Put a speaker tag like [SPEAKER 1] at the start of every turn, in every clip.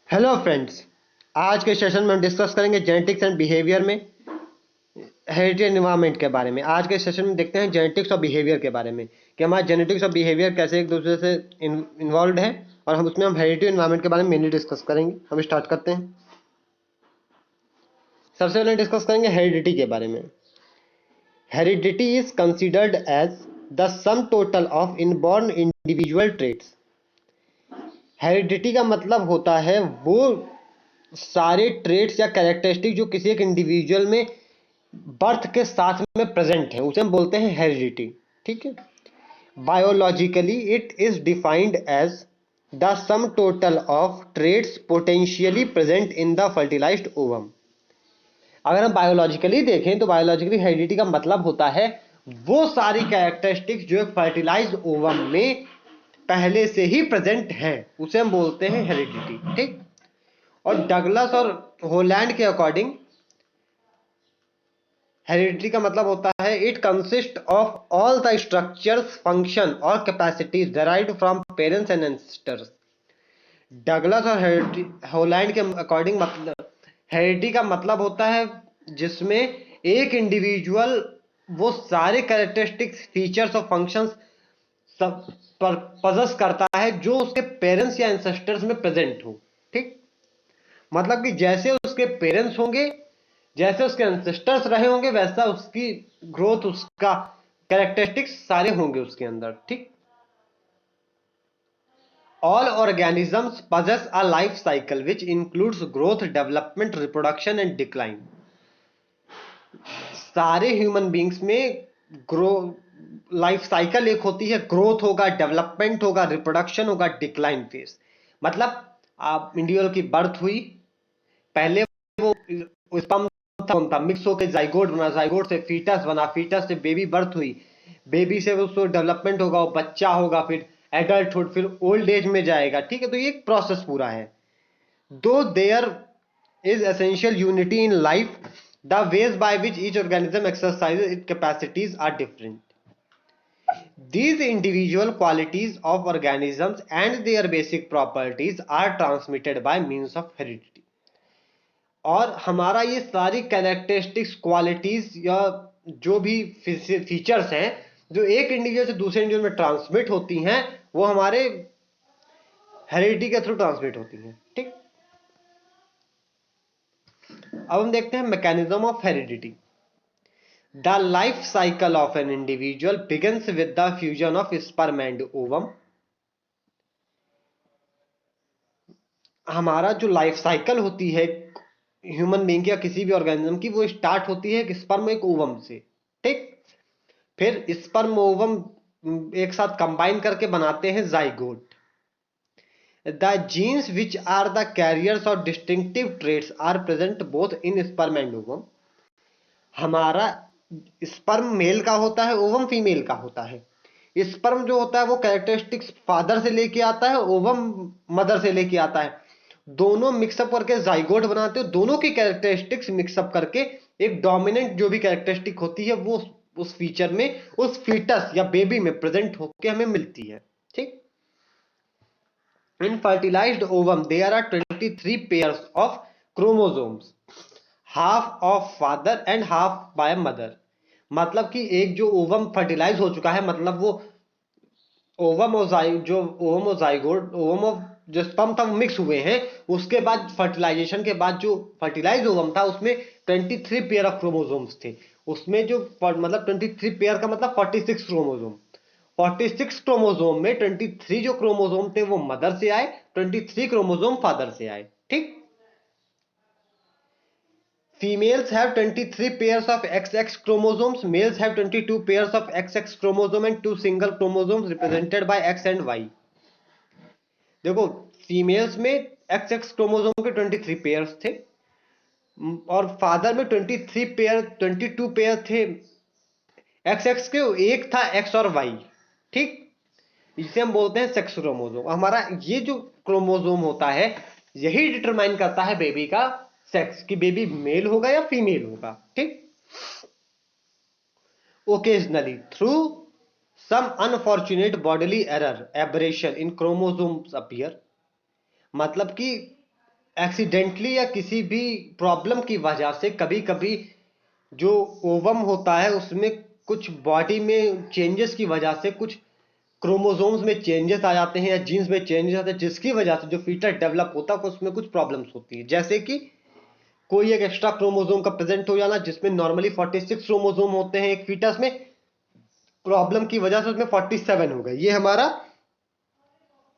[SPEAKER 1] Hello friends. आज के session में हम डिस्कस करेंगे जेनेटिक्स एंड बिहेवियर में हेरिडिटी एनवायरनमेंट के बारे में। आज के सेशन में देखते हैं जेनेटिक्स और बिहेवियर के बारे में कि हमारा जेनेटिक्स और बिहेवियर कैसे एक दूसरे से इन्वॉल्व है, और हम हेरिडिटी एनवायरनमेंट के बारे में मेनली डिस्कस करेंगे। हम स्टार्ट करते हैं। सबसे पहले डिस्कस करेंगे हेरिडिटी के बारे में। Heredity is considered as the sum total of inborn individual traits. Heredity का मतलब होता है वो सारे ट्रेड्स या कैरेक्टरिस्टिक जो किसी एक इंडिविजुअल में बर्थ के साथ में प्रेजेंट है, उसे हम बोलते हैं हेरिडिटी। ठीक है। Biologically it is defined as the sum total of traits potentially present in the fertilised ovum. अगर हम बायोलॉजिकली देखें तो बायोलॉजिकली हेरिडिटी का मतलब होता है वो सारी कैरेक्टरिस्टिक्स जो एक फर्टिलाइज्ड ओवम में पहले से ही प्रेजेंट हैं, उसे हम बोलते हैं हेरिडिटी। ठीक। और डगलस और होलैंड के अकॉर्डिंग हेरिडिटी का मतलब होता है it consist of all the structures, function और capacities derived from parents and ancestors. Douglas और होलैंड के अकॉर्डिंग मतलब हेरिडिटी का मतलब होता है जिसमें एक इंडिविजुअल वो सारे कैरेक्टरिस्टिक्स, फीचर्स और फंक्शंस सब पर पजेस करता है जो उसके पेरेंट्स या एंसेस्टर्स में प्रेजेंट हो। ठीक। मतलब कि जैसे उसके पेरेंट्स होंगे, जैसे उसके एंसेस्टर्स रहे होंगे, वैसा उसकी ग्रोथ, उसका कैरेक्टरिस्टिक्स सारे होंगे उसके अंदर। ठीक। All organisms possess a life cycle which includes growth, development, reproduction and decline। सारे ह्यूमन बींग्स में ग्रो लाइफ साइकिल एक होती है, ग्रोथ होगा, डेवलपमेंट होगा, रिप्रोडक्शन होगा, डिक्लाइन फेज। मतलब आप इंडिविजुअल की बर्थ हुई, पहले वो स्पर्म था, मिक्स होकर जाइगोट बना, जाइगोट से फीटस बना, फीटस से बेबी बर्थ हुई, बेबी से उसको डेवलपमेंट होगा, वो बच्चा होगा, फिर एडल्टहुड, फिर ओल्ड एज में जाएगा। ठीक है। तो ये एक प्रोसेस पूरा है। दो there is essential unity in life, the ways by which each organism exercises its capacities are different. These individual qualities of organisms and their basic properties are transmitted by means of heredity। और हमारा ये सारी characteristics, qualities या जो भी features हैं जो एक इंडिविजुअल से दूसरे इंडिविजुअल में ट्रांसमिट होती हैं, वो हमारे हेरिडिटी के थ्रू ट्रांसमिट होती हैं। ठीक। अब हम देखते हैं mechanism of heredity. The life cycle of an individual begins with the fusion of sperm and ovum। हमारा जो लाइफ साइकिल होती है ह्यूमन बीइंग या किसी भी ऑर्गेनिज्म की, वो स्टार्ट होती है एक स्पर्म एक ओवम से। ठीक। फिर स्पर्म ओवम एक साथ कंबाइन करके बनाते हैं zygote. The genes which are the carriers और distinctive traits are present both in sperm and ovum. हमारा स्पर्म मेल का होता है, ओवम फीमेल का होता है। स्पर्म जो होता है वो कैरेक्टरिस्टिक्स फादर से लेके आता है, ओवम मदर से लेके आता है। दोनों मिक्सअप करके जाइगोट बनाते हो, दोनों की कैरेक्टरिस्टिक्स मिक्सअप करके एक डोमिनेंट जो भी कैरेक्टरिस्टिक होती है वो उस फीचर में, उस फीटस या बेबी में प्रेजेंट होके हमें मिलती है। ठीक। In fertilized ovum there are 23 pairs of chromosomes, half of father and half by mother. मतलब कि एक जो ओवम फर्टिलाइज हो चुका है, मतलब वो ओवम और जो ओवम और जाइगोट, ओवम और जो स्पर्म था वो मिक्स हुए हैं। उसके बाद फर्टिलाइजेशन के बाद जो फर्टिलाइज ओवम था उसमें 23 पेयर ऑफ क्रोमोसोम्स थे। उसमें जो मतलब 23 पेयर का मतलब 46 क्रोमोसोम। 46 क्रोमोसोम में 23 जो क्रोमोसोम थे वो मदर से आए, 23 क्रोमोसोम फादर से आए। ठीक। Females have 23 pairs of XX chromosomes. Males have 22 pairs of XX chromosome and two single chromosomes represented by X and Y। देखो, फीमेल्स में XX क्रोमोसोम के 23 पेयर्स थे, और फादर में 23 पेयर, 22 पेयर थे XX के, एक था X और Y। ठीक। इसे हम बोलते हैं सेक्स क्रोमोसोम। हमारा ये जो क्रोमोसोम होता है यही डिटरमाइन करता है बेबी का सेक्स, कि बेबी मेल होगा या फीमेल होगा। ठीक। Occasionally, through some unfortunate bodily error, aberration in chromosomes appear। मतलब कि एक्सीडेंटली या किसी भी प्रॉब्लम की वजह से कभी कभी जो ओवम होता है उसमें कुछ बॉडी में चेंजेस की वजह से कुछ क्रोमोसोम्स में चेंजेस आ जाते हैं या जीन्स में चेंजेस आते हैं, जिसकी वजह से जो फीटस डेवलप होता है उसमें कुछ प्रॉब्लम्स होती है। जैसे कि कोई एक एक्स्ट्रा क्रोमोसोम का प्रेजेंट हो जाना, जिसमें नॉर्मली 46 क्रोमोसोम होते हैं एक फीटस में, प्रॉब्लम की वजह से उसमें 47 हो गए। ये हमारा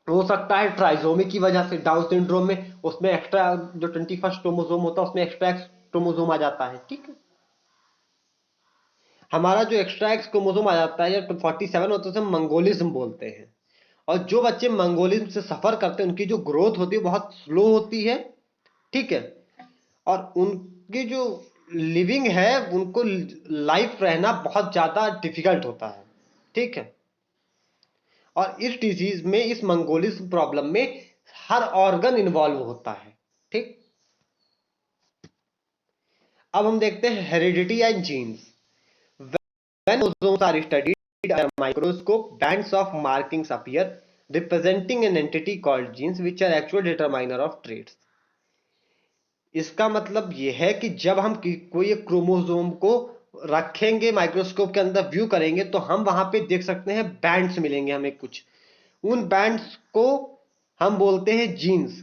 [SPEAKER 1] हो सकता है ट्राइसोमी की वजह से, डाउन सिंड्रोम में उसमें एक्स्ट्रा जो 21st क्रोमोसोम होता है उसमें एक्स्ट्रा एक्स क्रोमोसोम आ जाता है। ठीक है, हमारा जो एक्स्ट्रा एक्स क्रोमोसोम आ जाता है या 47 होता है उसे मंगोलिज्म बोलते हैं। और जो बच्चे मंगोलिज्म से सफर करते हैं उनकी जो ग्रोथ होती है बहुत स्लो होती है। ठीक है, और उनकी जो लिविंग है, उनको लाइफ रहना बहुत ज्यादा डिफिकल्ट होता है। ठीक है, और इस डिजीज में, इस मंगोलिज्म प्रॉब्लम में हर ऑर्गन इन्वॉल्व होता है। ठीक, अब हम देखते हैं heredity and genes. When chromosomes are studied under a microscope, bands of markings appear representing an entity called genes which are actual determiner of traits. इसका मतलब यह है कि जब हम कोई एक क्रोमोसोम को रखेंगे माइक्रोस्कोप के अंदर व्यू करेंगे तो हम वहां पे देख सकते हैं बैंड्स मिलेंगे हमें कुछ। उन बैंड्स को हम बोलते हैं जीन्स,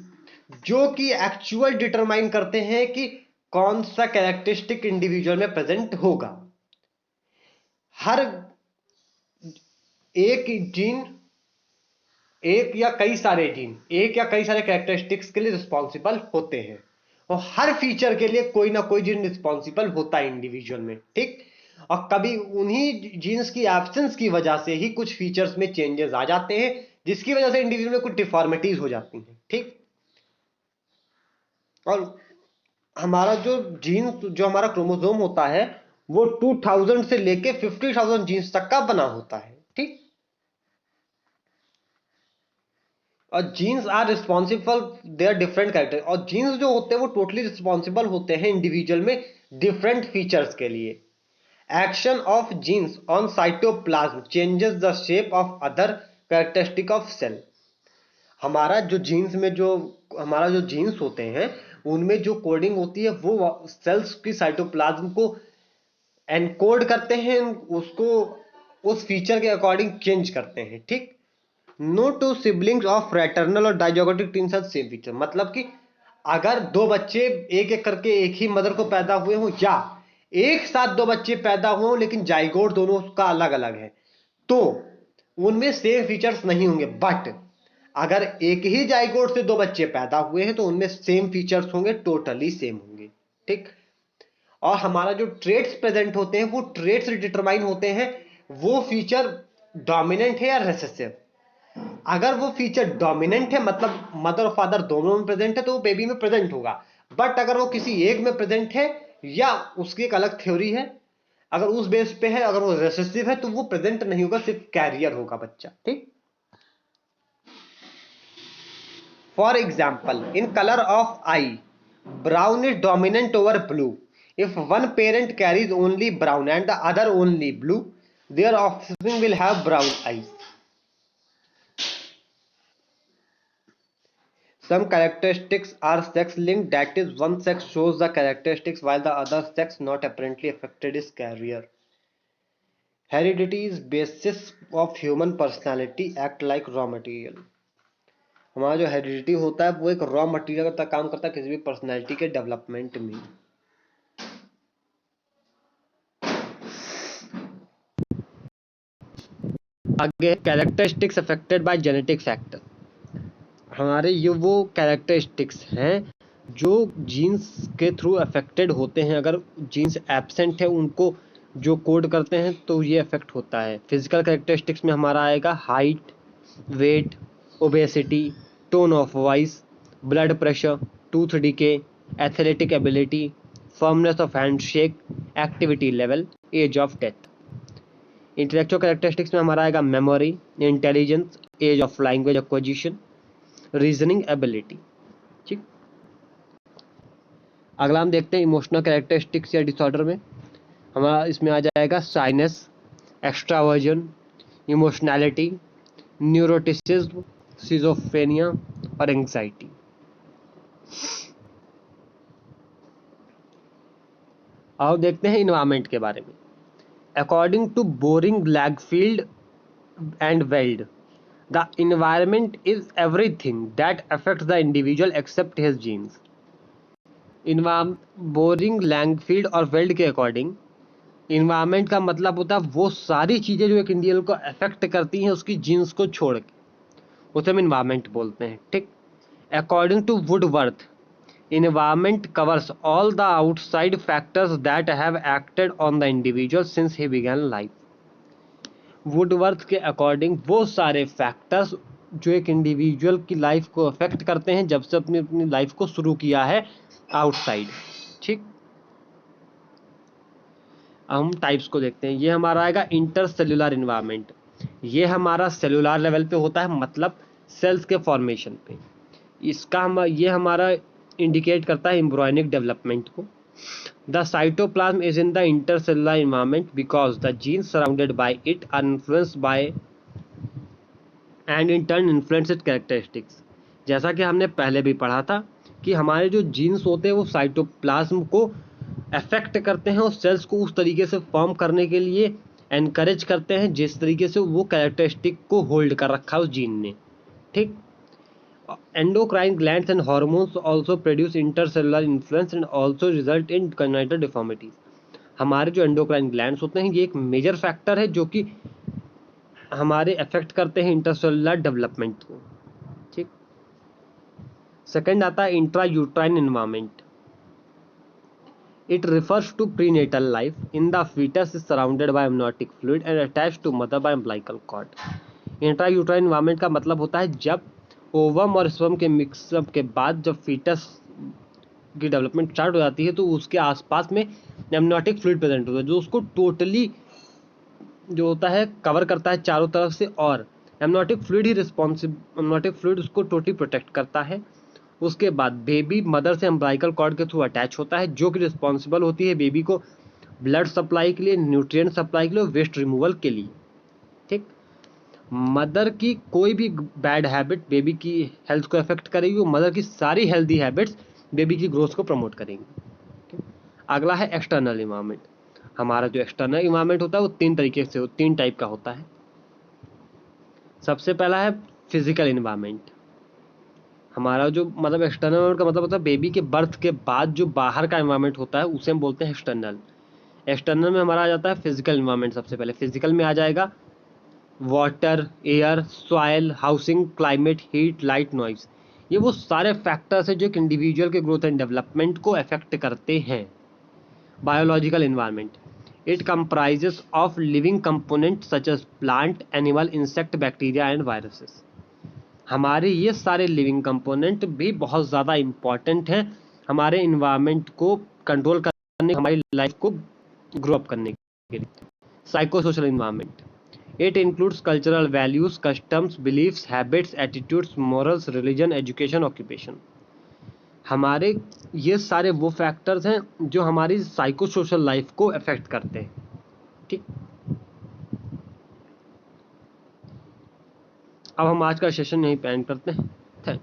[SPEAKER 1] जो कि एक्चुअल डिटरमाइन करते हैं कि कौन सा कैरेक्टरिस्टिक इंडिविजुअल में प्रेजेंट होगा। हर एक जीन, एक या कई सारे जीन एक या कई सारे कैरेक्टरिस्टिक्स के लिए रिस्पॉन्सिबल होते हैं, और हर फीचर के लिए कोई ना कोई जीन रिस्पॉन्सिबल होता है इंडिविजुअल में। ठीक, और कभी उन्हीं जीन्स की एब्सेंस की वजह से ही कुछ फीचर्स में चेंजेस आ जाते हैं, जिसकी वजह से इंडिविजुअल में कुछ डिफॉर्मिटीज हो जाती हैं। ठीक, और हमारा जो जीन, जो हमारा क्रोमोसोम होता है वो 2000 से लेके 50,000 जीन्स तक का बना होता है। ठीक, और genes are responsible, they are different character, और जीन्स जो होते हैं वो टोटली रिस्पॉन्सिबल होते हैं इंडिविजुअल में डिफरेंट फीचर्स के लिए। Action of genes on cytoplasm changes the shape of other characteristic of cell. हमारा जो जीन्स में जो हमारा जो जीन्स होते हैं उनमें जो कोडिंग होती है वो सेल्स की साइटोप्लाज्म को एनकोड करते हैं, उसको उस फीचर के अकॉर्डिंग चेंज करते हैं। ठीक, no two siblings of fraternal और dizygotic twins have same feature, मतलब कि अगर दो बच्चे एक एक करके एक ही मदर को पैदा हुए हों, या एक साथ दो बच्चे पैदा हुए हों लेकिन जाइगोट दोनों का अलग अलग है, तो उनमें सेम फीचर्स नहीं होंगे। बट अगर एक ही जाइगोट से दो बच्चे पैदा हुए हैं तो उनमें सेम फीचर्स होंगे, टोटली सेम होंगे। ठीक, और हमारा जो ट्रेड्स प्रेजेंट होते हैं वो ट्रेड्स डिटरमाइन होते हैं वो फीचर डोमिनेंट है या रिसेसिव। अगर वो फीचर डोमिनेंट है मतलब मदर और फादर दोनों में प्रेजेंट है तो वो बेबी में प्रेजेंट होगा। बट अगर वो किसी एक में प्रेजेंट है या उसकी एक अलग थ्योरी है, अगर उस बेस पे है, अगर वो रिसेसिव है तो वो प्रेजेंट नहीं होगा, सिर्फ कैरियर होगा बच्चा। ठीक, for example in colour of I, brown is dominant over blue. If one parent carries only brown and the other only blue, their offspring will have brown eyes. Some characteristics are sex linked, that is, one sex shows the characteristics while the other sex not apparently affected is carrier. Heredity is basis of human personality, act like raw material. हमारा जो heredity होता है वो एक raw material का काम करता है किसी भी पर्सनैलिटी के डेवलपमेंट में। आगे characteristics affected by genetic factor. हमारे ये वो कैरेक्टरिस्टिक्स हैं जो जीन्स के थ्रू अफेक्टेड होते हैं। अगर जीन्स एब्सेंट है उनको जो कोड करते हैं तो ये अफेक्ट होता है। फिजिकल कैरेक्टरिस्टिक्स में हमारा आएगा height, weight, obesity, tone of voice, blood pressure, tooth decay, athletic ability, firmness of handshake, activity level, age of death. Intellectual characteristics में हमारा आएगा memory, intelligence, age of language acquisition, reasoning ability. ठीक, अगला हम देखते हैं इमोशनल कैरेक्टरिस्टिक्स या disorder में। हमारा इसमें आ जाएगा shyness, extraversion, emotionality, neuroticism, schizophrenia और एंग्जाइटी। अब देखते हैं इन्वायरमेंट के बारे में। According to Boring Langfeld and Weld, the environment is everything that affects the individual except his genes. Boring Langfeld और वेल्ड के अकॉर्डिंग इन्वायरमेंट का मतलब होता है वो सारी चीज़ें जो एक इंडिविजुअल को अफेक्ट करती हैं उसकी जीन्स को छोड़ के, उसे हम इन्वायरमेंट बोलते हैं। ठीक। According to Woodworth, environment covers all the outside factors that have acted on the individual since he began life. Woodworth के अकॉर्डिंग वो सारे फैक्टर्स जो एक इंडिविजुअल की लाइफ को अफेक्ट करते हैं जब से अपनी अपनी लाइफ को शुरू किया है आउटसाइड। ठीक। अब हम टाइप्स को देखते हैं। ये हमारा आएगा इंटर सेल्यूलर इन्वायरमेंट। ये हमारा सेलुलर लेवल पे होता है, मतलब सेल्स के फॉर्मेशन पे। ये हमारा इंडिकेट करता है एम्ब्रियोनिक डेवलपमेंट को। The cytoplasm is in the intercellular environment because the genes surrounded by it are influenced by and in turn influence it characteristics. जैसा कि हमने पहले भी पढ़ा था कि हमारे जो जीन्स होते हैं वो साइटोप्लाज्म को अफेक्ट करते हैं और सेल्स को उस तरीके से फॉर्म करने के लिए एनकरेज करते हैं जिस तरीके से वो कैरेक्टरिस्टिक को होल्ड कर रखा है उस जीन ने। ठीक। Endocrine glands and hormones also produce intercellular influence and also result in congenital deformities. हमारे जो एंडोक्राइन ग्लैंड्स होते हैं ये एक मेजर फैक्टर है जो कि हमारे अफेक्ट करते हैं इंटरसेलुलर डेवलपमेंट को। ठीक। सेकंड आता है intra uterine environment. It refers to prenatal life in the fetus is surrounded by amniotic fluid and attached to mother by umbilical cord. Intra uterine environment का मतलब होता है जब ओवम और स्पर्म के मिक्सअप के बाद जब फीटस की डेवलपमेंट स्टार्ट हो जाती है तो उसके आसपास में एमनियोटिक फ्लूइड प्रेजेंट होता है जो उसको टोटली जो होता है कवर करता है चारों तरफ से, और एमनियोटिक फ्लूइड उसको टोटली प्रोटेक्ट करता है। उसके बाद बेबी मदर से अम्बिलिकल कॉर्ड के थ्रू अटैच होता है जो कि रिस्पॉन्सिबल होती है बेबी को ब्लड सप्लाई के लिए, न्यूट्रिएंट सप्लाई के लिए, वेस्ट रिमूवल के लिए। ठीक। मदर की कोई भी बैड हैबिट बेबी की हेल्थ को अफेक्ट करेगी, वो मदर की सारी हेल्दी हैबिट्स बेबी की ग्रोथ को प्रमोट करेंगी। अगला है एक्सटर्नल इन्वायरमेंट। हमारा जो एक्सटर्नल इन्वायरमेंट होता है वो तीन टाइप का होता है। सबसे पहला है फिजिकल इन्वायरमेंट। हमारा जो मतलब एक्सटर्नल इन्वायरमेंट का मतलब होता है बेबी के बर्थ के बाद जो बाहर का इन्वायरमेंट होता है उसे हम बोलते हैं एक्सटर्नल। एक्सटर्नल में हमारा आ जाता है फिजिकल इन्वायरमेंट। सबसे पहले फिजिकल में आ जाएगा water, air, soil, housing, climate, heat, light, noise. ये वो सारे फैक्टर्स हैं जो एक इंडिविजुअल के ग्रोथ एंड डेवलपमेंट को अफेक्ट करते हैं। Biological environment, it comprises of living component such as plant, animal, insect, bacteria and viruses. हमारे ये सारे लिविंग कंपोनेंट भी बहुत ज़्यादा इम्पॉर्टेंट हैं हमारे इन्वायरमेंट को कंट्रोल करने, हमारी लाइफ को ग्रो अप करने के लिए। Psycho social environment, it includes cultural values, customs, beliefs, habits, attitudes, morals, religion, education, occupation. हमारे ये सारे वो फैक्टर्स हैं जो हमारी साइको सोशल लाइफ को अफेक्ट करते हैं। ठीक। अब हम आज का सेशन यहीं पे एंड करते हैं। थैंक